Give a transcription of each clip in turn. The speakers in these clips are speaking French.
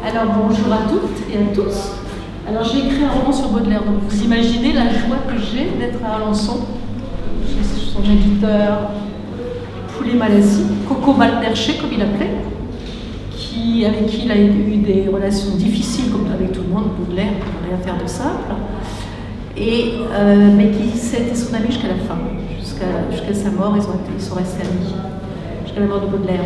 Alors bonjour à toutes et à tous. Alors j'ai écrit un roman sur Baudelaire, donc vous imaginez la joie que j'ai d'être à Alençon. J'ai son éditeur Poulet Malassi, Coco Malperché comme il l'appelait, avec qui il a eu des relations difficiles comme avec tout le monde, Baudelaire, pour rien faire de simple, mais qui c'était son ami jusqu'à la fin, jusqu'à sa mort, ils sont restés amis, jusqu'à la mort de Baudelaire.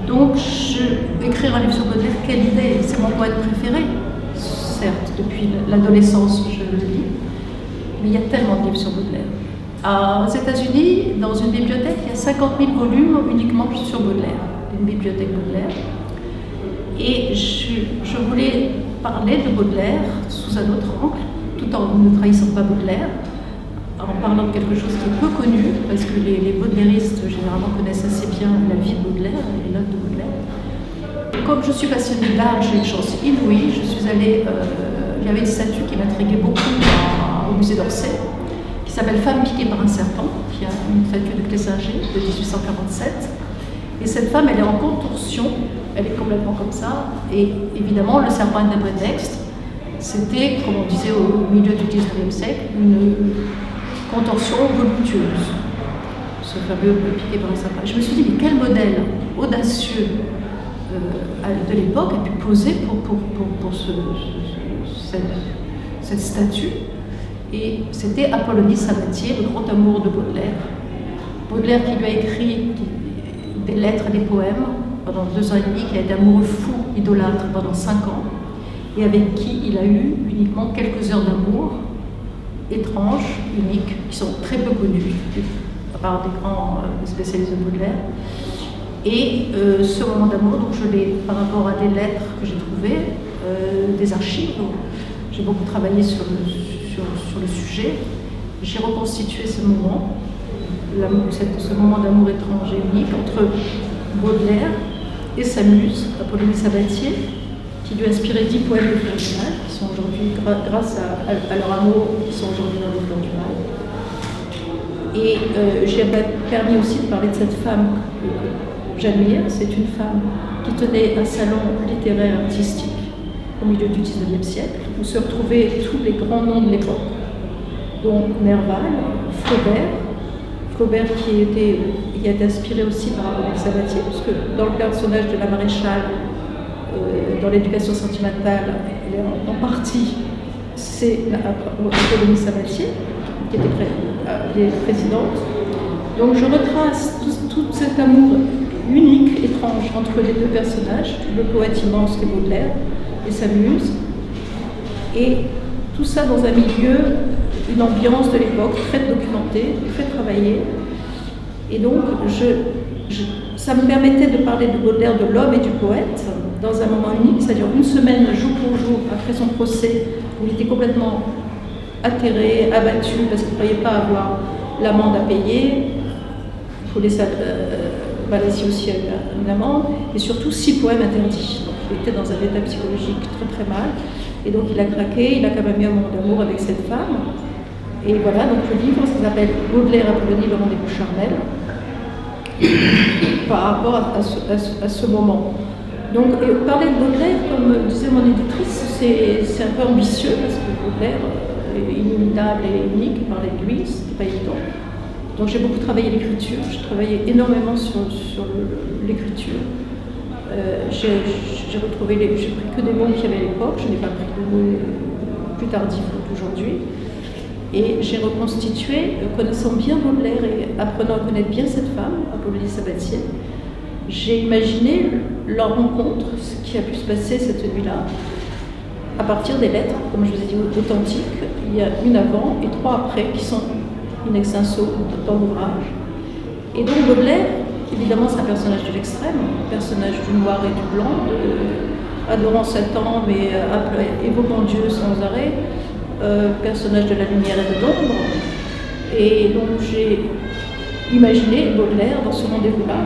Donc, je vais écrire un livre sur Baudelaire, quelle idée, c'est mon poète préféré, certes, depuis l'adolescence je le lis, mais il y a tellement de livres sur Baudelaire. Aux États-Unis, dans une bibliothèque, il y a 50 000 volumes uniquement sur Baudelaire, une bibliothèque Baudelaire. Et je voulais parler de Baudelaire sous un autre angle, tout en ne trahissant pas Baudelaire, en parlant de quelque chose qui est peu connu, parce que les baudelaristes généralement connaissent assez bien la vie de Baudelaire, les notes de Baudelaire. Et comme je suis passionnée d'art, j'ai une chance inouïe, je suis allée, il y avait une statue qui m'intriguait beaucoup au musée d'Orsay, qui s'appelle Femme piquée par un serpent, qui a une statue de Clessinger de 1847. Et cette femme, elle est en contorsion, elle est complètement comme ça, et évidemment, le serpent est un prétexte. C'était, comme on disait au milieu du XIXe siècle, une contorsion voluptueuse, ce fameux piqué par un serpent. Je me suis dit, mais quel modèle audacieux de l'époque a pu poser pour cette statue. Et c'était Apollonie Sabatier, le grand amour de Baudelaire. Baudelaire qui lui a écrit des lettres et des poèmes pendant 2 ans et demi, qui a été amoureux fou, idolâtre pendant 5 ans, et avec qui il a eu uniquement quelques heures d'amour, étranges, uniques, qui sont très peu connues, à part des grands spécialistes de Baudelaire. Et ce moment d'amour, donc je l'ai par rapport à des lettres que j'ai trouvées, des archives, j'ai beaucoup travaillé sur le sujet, j'ai reconstitué ce moment, ce moment d'amour étrange et unique entre Baudelaire et sa muse, Apollonie Sabatier, qui lui a inspiré 10 poèmes de Fleurs du Mal, qui sont aujourd'hui, grâce à leur amour, qui sont aujourd'hui dans les Fleurs du Mal. Et j'ai permis aussi de parler de cette femme que j'admire. C'est une femme qui tenait un salon littéraire artistique au milieu du XIXe siècle, où se retrouvaient tous les grands noms de l'époque, dont Nerval, Flaubert qui a été inspiré aussi par Apollonie Sabatier, puisque dans le personnage de la maréchale, dans l'éducation sentimentale, elle est en partie, c'est Apollonie Sabatier, qui était présidente. Donc je retrace tout cet amour unique, étrange, entre les deux personnages, le poète immense qu'est Baudelaire et sa muse, et tout ça dans un milieu, une ambiance de l'époque très documentée, très travaillée. Et donc, ça me permettait de parler de Baudelaire, de l'homme et du poète, dans un moment unique, c'est-à-dire une semaine, jour pour jour, après son procès, où il était complètement atterré, abattu, parce qu'il ne croyait pas avoir l'amende à payer. Il faut laisser Malassi aussi une amende, et surtout 6 poèmes interdits. Donc, il était dans un état psychologique très très mal, et donc il a craqué, il a quand même eu un moment d'amour avec cette femme. Et voilà, donc le livre, ça s'appelle Baudelaire, Apollonie, le rendez-vous charnel, par rapport à ce moment. Donc, parler de Baudelaire, comme disait mon éditrice, c'est un peu ambitieux, parce que Baudelaire est inimitable et unique, parler de lui, c'était pas évident. Donc j'ai beaucoup travaillé l'écriture, j'ai travaillé énormément sur l'écriture. J'ai pris que des mots qu'il y avait à l'époque, je n'ai pas pris de mots plus tardifs d'aujourd'hui. Et j'ai reconstitué, connaissant bien Baudelaire et apprenant à connaître bien cette femme, Apollonie Sabatier, j'ai imaginé leur rencontre, ce qui a pu se passer cette nuit-là, à partir des lettres, comme je vous ai dit, authentiques. Il y a une avant et 3 après, qui sont in extenso dans l'ouvrage. Et donc Baudelaire, évidemment, c'est un personnage de l'extrême, un personnage du noir et du blanc, adorant Satan, mais évoquant Dieu sans arrêt, personnage de la lumière et de l'ombre. Et donc j'ai imaginé Baudelaire dans ce rendez-vous-là,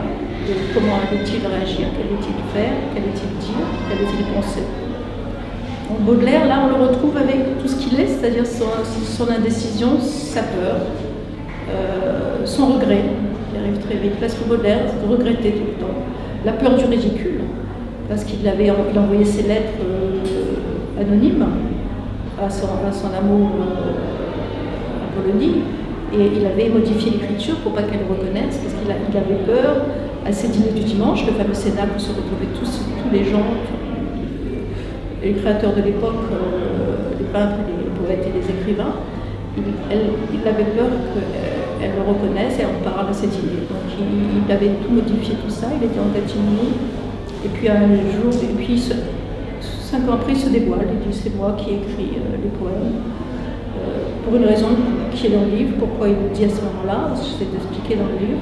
comment allait-il réagir, qu'allait-il faire, qu'allait-il dire, qu'allait-il penser. Donc Baudelaire, là, on le retrouve avec tout ce qu'il est, c'est-à-dire son indécision, sa peur, son regret, qui arrive très vite, parce que Baudelaire regrettait tout le temps, la peur du ridicule, parce qu'il il envoyait ses lettres anonymes à son amour Apollonie, et il avait modifié l'écriture pour pas qu'elle le reconnaisse, parce qu'il avait peur, à ses dîners du dimanche, le fameux cénacle où se retrouvaient tous les gens, les créateurs de l'époque, les peintres, les poètes et les écrivains. Il avait peur qu'elle le reconnaisse et en parle à ses dîners. Donc il avait tout modifié, tout ça, il était en catimini. Et puis un jour, 5 ans après, il se dévoile, il dit c'est moi qui ai écrit les poèmes, pour une raison qui est dans le livre. Pourquoi il le dit à ce moment-là, c'est expliqué dans le livre.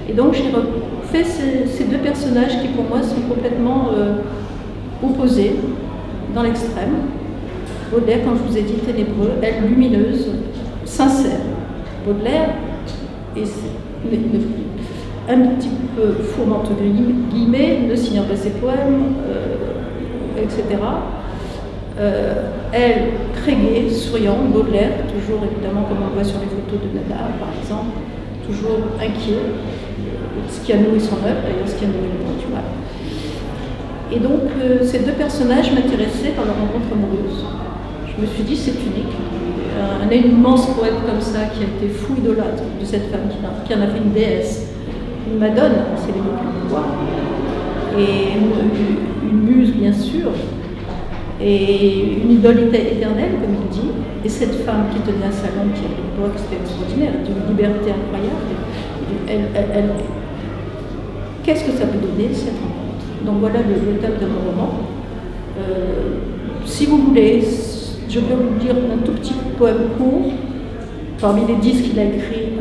Et donc j'ai refait ces deux personnages qui pour moi sont complètement opposés dans l'extrême. Baudelaire, comme je vous ai dit, ténébreux, elle lumineuse, sincère. Baudelaire est un petit peu fourbe entre guillemets, ne signant pas ses poèmes, etc. Elle, très gaie, souriante. Baudelaire, toujours évidemment comme on voit sur les photos de Nada, par exemple, toujours inquiet, ce qui a nourri son œuvre, d'ailleurs ce qui a nourri le peinture. Et donc ces deux personnages m'intéressaient par leur rencontre amoureuse. Je me suis dit c'est unique. Un immense poète comme ça qui a été fou idolâtre de cette femme qui en a fait une déesse, une madone, c'est les mots qu'il voit, et une muse bien sûr, et une idole éternelle comme il dit, et cette femme qui tenait un salon qui à l'époque c'était extraordinaire, d'une liberté incroyable. Qu'est-ce que ça peut donner cette rencontre? Donc voilà le thème de mon roman. Si vous voulez, je peux vous dire un tout petit poème court, parmi les 10 qu'il a écrits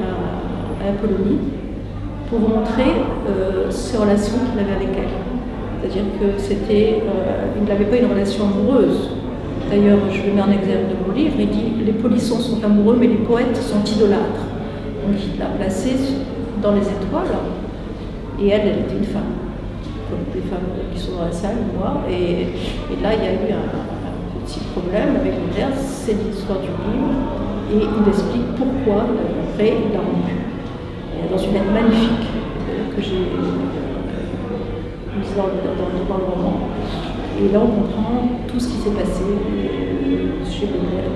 à Apollonie, pour vous montrer ces relations qu'il avait avec elle. C'est-à-dire que il n'avait pas une relation amoureuse. D'ailleurs, je le mets en exergue de mon livre, il dit « Les polissons sont amoureux, mais les poètes sont idolâtres ». Donc il l'a placée dans les étoiles, et elle était une femme, comme les femmes qui sont dans la salle, moi, et là il y a eu un petit problème avec Baudelaire, c'est l'histoire du livre, et il explique pourquoi, après, il l'a rompu. Dans une lettre magnifique que j'ai mise dans le roman. Et là, on comprend tout ce qui s'est passé chez Baudelaire.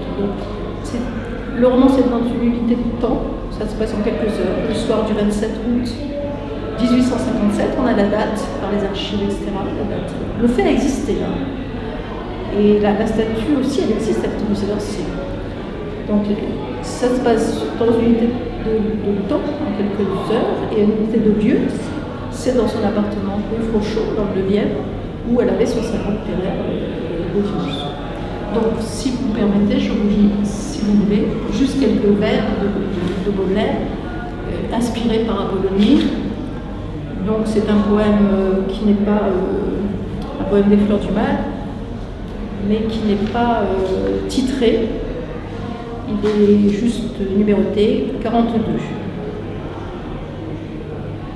Le roman, c'est dans une unité de temps, ça se passe en quelques heures. Le soir du 27 août 1857, on a la date par les archives, etc. La date. Le fait a existé. Et la statue aussi, elle existe, elle est au musée d'Orsay. Donc, ça se passe dans une unité de temps, en quelques heures, et une unité de lieu, c'est dans son appartement rue Frochot, dans le 9e, où elle avait son salon littéraire le dimanche. Donc, si vous me permettez, je vous lis, si vous voulez, juste quelques vers de Baudelaire, inspirés par Apollonie. Donc, c'est un poème qui n'est pas un poème des fleurs du mal, mais qui n'est pas titré. Il est juste numéroté 42.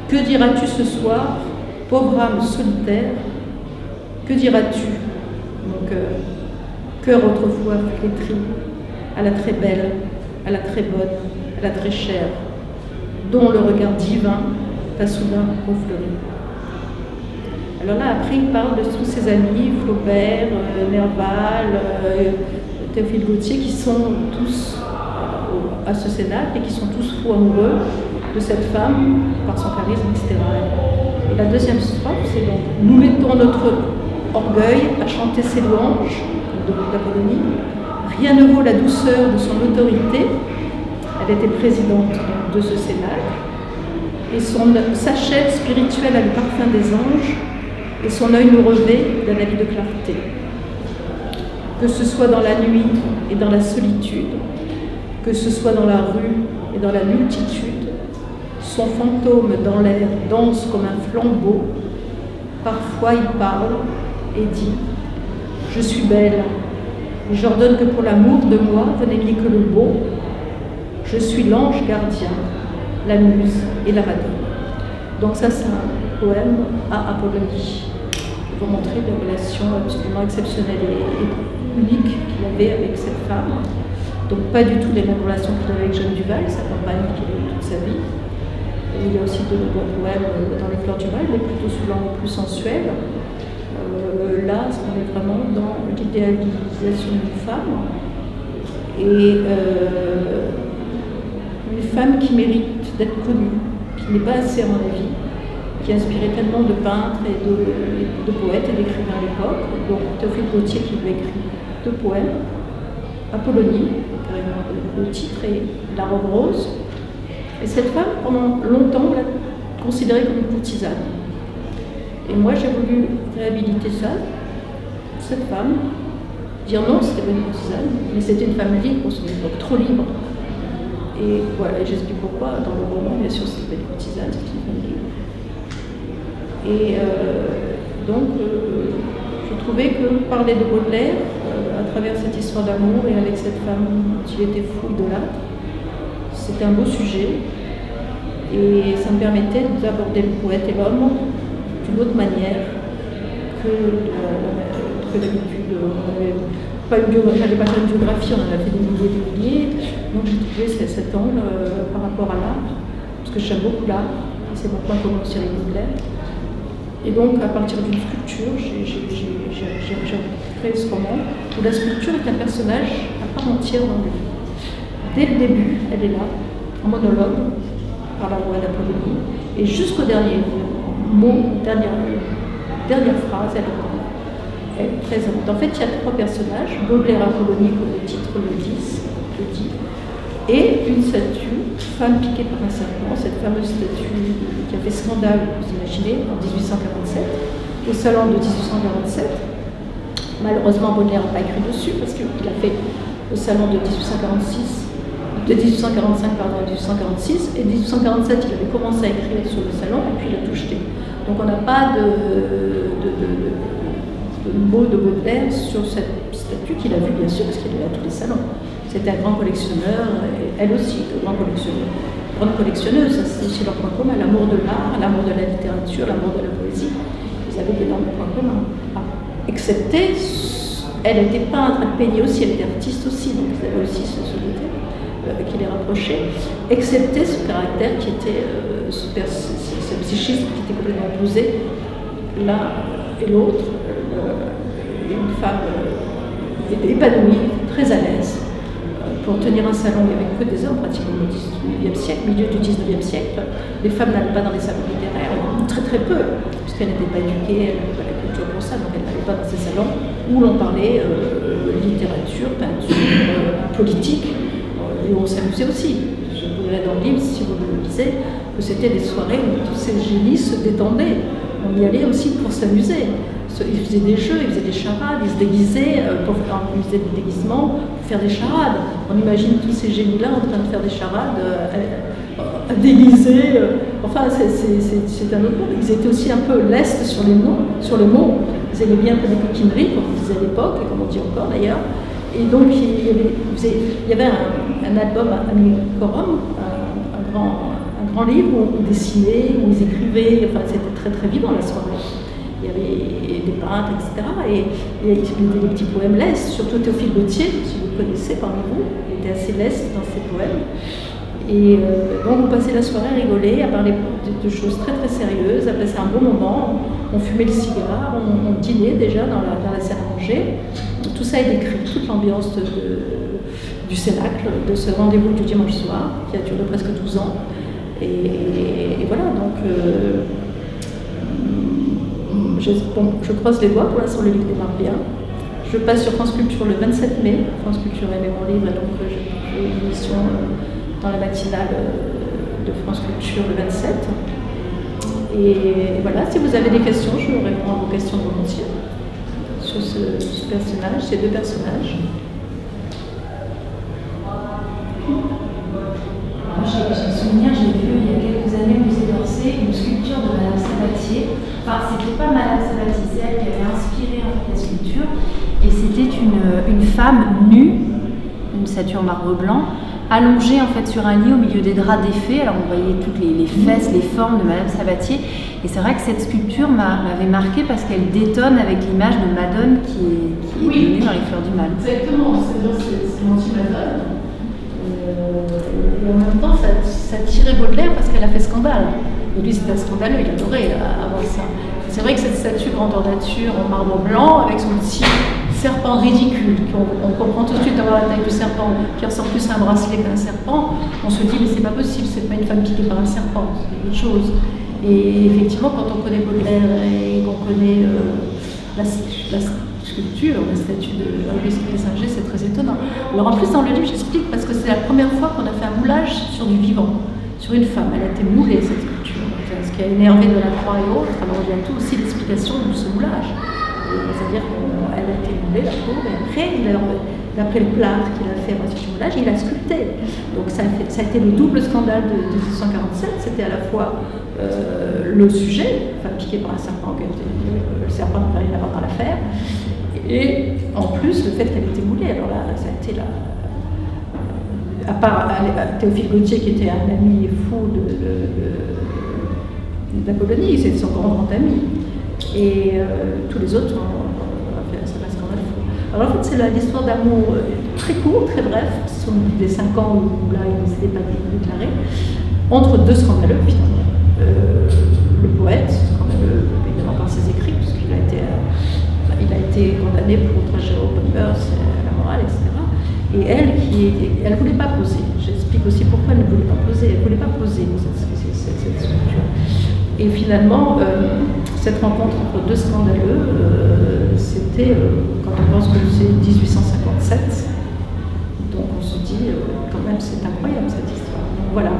Que diras-tu ce soir, pauvre âme solitaire? Que diras-tu, mon cœur autrefois flétri, à la très belle, à la très bonne, à la très chère, dont le regard divin t'a soudain refleuri? Alors là, après, il parle de tous ses amis, Flaubert, Nerval, Théophile Gautier, qui sont tous à ce cénacle et qui sont tous fous amoureux de cette femme par son charisme, etc. Et la deuxième strophe, c'est donc « Nous mettons notre orgueil à chanter ses louanges » de l'Apollonie. Rien ne vaut la douceur de son autorité. Elle était présidente de ce cénacle. Et sa chair spirituelle a le parfum des anges et son œil nous revêt d'un habit de clarté. Que ce soit dans la nuit et dans la solitude, que ce soit dans la rue et dans la multitude, son fantôme dans l'air danse comme un flambeau. Parfois il parle et dit « Je suis belle, et j'ordonne que pour l'amour de moi, vous n'aimiez que le beau. Je suis l'ange gardien, la muse et la madone. » Donc ça, c'est un poème à Apollonie. Je vais vous montrer des relations absolument exceptionnelles et uniques qu'il avait avec cette femme. Donc pas du tout les mêmes relations qu'il avait avec Jeanne Duval, sa compagne qu'il a eu toute sa vie. Et il y a aussi de bons poèmes dans les fleurs du mal, mais plutôt sous l'angle plus sensuel. là, on est vraiment dans l'idéalisation d'une femme. Et une femme qui mérite d'être connue, qui n'est pas assez à mon avis, qui a inspiré tellement de peintres et de poètes et d'écrivains à l'époque. Donc Théophile Gautier qui lui a écrit 2 poèmes, Apollonie, carrément le titre, et La robe rose. Et cette femme, pendant longtemps, on l'a considérée comme une courtisane. Et moi, j'ai voulu réhabiliter ça, cette femme, dire non, c'était pas une courtisane, mais c'était une femme libre pour son époque, trop libre. Et voilà, j'explique pourquoi. Dans le roman, bien sûr, c'était pas une courtisane, c'était une femme libre. Et donc, je trouvais que parler de Baudelaire, à travers cette histoire d'amour et avec cette femme dont il était fou de l'âtre, c'était un beau sujet. Et ça me permettait d'aborder le poète et l'homme d'une autre manière que d'habitude. J'allais pas faire une biographie, on en a fait des milliers. Donc j'ai trouvé cet angle par rapport à l'art, parce que j'aime beaucoup l'art, et c'est mon point commun aussi avec Baudelaire. Et donc, à partir d'une sculpture, j'ai créé ce roman où la sculpture est un personnage à part entière dans le livre. Dès le début, elle est là, en monologue, par la voix d'Apollonie, et jusqu'au dernier mot, dernière phrase, elle est présente. En fait, il y a 3 personnages, Baudelaire, Apollonie, comme le titre le dit, et une statue, femme piquée par un serpent, cette fameuse statue qui a fait scandale, vous imaginez, en 1847, au salon de 1847. Malheureusement, Baudelaire n'a pas écrit dessus parce qu'il a fait le salon de 1845 à 1846, et 1847, il avait commencé à écrire sur le salon et puis il a tout jeté. Donc on n'a pas de mot de Baudelaire sur cette statue qu'il a vue, bien sûr, parce qu'il est à tous les salons. C'était un grand collectionneur, et elle aussi, grande collectionneuse, c'est aussi leur point commun, l'amour de l'art, l'amour de la littérature, l'amour de la poésie. Ils avaient d'énormes points communs. Excepté, elle était peintre, elle peignait aussi, elle était artiste aussi, donc ils avaient aussi ce côté qui les rapprochait, excepté ce caractère qui était, ce psychisme qui était complètement opposé, l'un et l'autre, une femme épanouie, très à l'aise, pour tenir un salon. Il n'y avait que des hommes pratiquement au 19e siècle, milieu du 19e siècle. Les femmes n'allaient pas dans les salons littéraires, très très peu, puisqu'elles n'étaient pas éduquées, elles n'avaient pas la culture pour ça, donc elles n'allaient pas dans ces salons où l'on parlait littérature, peinture, politique, et où on s'amusait aussi. Je vous dirais dans le livre, si vous le lisez, que c'était des soirées où tous ces génies se détendaient. On y allait aussi pour s'amuser. Ils faisaient des jeux, ils faisaient des charades, ils se déguisaient, ils faisaient des déguisements pour faire des charades. On imagine tous ces génies-là en train de faire des charades, déguisés. Enfin, c'est un autre monde. Ils étaient aussi un peu lestes sur les mots. Ils aimaient bien un peu des coquineries, comme on disait à l'époque, et comme on dit encore d'ailleurs. Et donc, il y avait un album, Amicorum, un grand livre où on dessinait, où ils écrivaient. Enfin, c'était très très vivant la soirée. Il y avait des peintres, etc. Et il faisait des petits poèmes lestes, surtout Théophile Gautier, si vous le connaissez parmi vous, il était assez leste dans ses poèmes. Et donc on passait la soirée à rigoler, à parler de choses très très sérieuses, à passer un bon moment. On fumait le cigare, on dînait déjà dans la salle à manger. Tout ça est décrit, toute l'ambiance du cénacle, de ce rendez-vous du dimanche soir, qui a duré presque 12 ans. Et voilà, donc je croise les doigts, pour l'instant le livre démarre bien. Je passe sur France Culture le 27 mai. France Culture aimait mon livre, et donc j'ai une émission dans la matinale de France Culture le 27. Et voilà, si vous avez des questions, je réponds à vos questions volontiers sur ce personnage, ces 2 personnages. J'ai le souvenir, j'ai vu il y a quelques années au musée d'Orsay une sculpture de Madame Sabatier. Enfin, c'était pas Madame Sabatier, c'est elle qui avait inspiré en fait, la sculpture. Et c'était une femme nue, une statue en marbre blanc, allongée en fait sur un lit au milieu des draps défaits. Alors on voyait toutes les fesses, les formes de Madame Sabatier. Et c'est vrai que cette sculpture m'avait marquée parce qu'elle détonne avec l'image de Madone qui est donnée dans les Fleurs du Mal. Exactement, c'est l'anti-Madone. Et en même temps, ça tirait Baudelaire parce qu'elle a fait scandale. Et lui, c'était scandaleux, il adorait avoir ça. C'est vrai que cette statue grandeur nature en marbre blanc, avec son petit serpent ridicule, on comprend tout de suite d'avoir la taille du serpent, qui ressemble plus à un bracelet qu'à un serpent, on se dit mais c'est pas possible, c'est pas une femme piquée par un serpent, c'est autre chose. Et effectivement, quand on connaît Baudelaire et qu'on connaît la sculpture, la statue de Louis Singer, c'est très étonnant. Alors en plus dans le livre j'explique parce que c'est la première fois qu'on a fait un moulage sur du vivant, sur une femme. Elle a été moulée cette sculpture, ce qui a énervé Delacroix et autres. Alors il y a tout aussi l'explication de ce moulage. C'est-à-dire qu'elle a été moulée la pauvre et après d'après le plâtre qu'il a fait à ce moulage, il a sculpté. Donc ça a été le double scandale de 1847. C'était à la fois le sujet, enfin piqué par un serpent, le serpent n'a rien à voir dans l'affaire, et en plus le fait qu'elle ait été moulée. Alors là, ça a été à part Théophile Gautier qui était un ami fou d'Apollonie, c'est son grand ami, et tous les autres ont fait un scandale fou. Alors en fait c'est l'histoire d'amour très court, très bref, ce sont des 5 ans où là il ne s'était pas déclaré, entre deux scandaleux finalement. Le poète, scandaleux évidemment par ses écrits, puisqu'il a été condamné pour outrage aux bonnes mœurs, à la morale, etc. Et elle ne voulait pas poser. J'explique aussi pourquoi elle ne voulait pas poser. Elle ne voulait pas poser cette sculpture. Et finalement, cette rencontre entre deux scandaleux, c'était, quand on pense que c'est 1857, donc on se dit, quand même, c'est incroyable cette histoire. Donc voilà.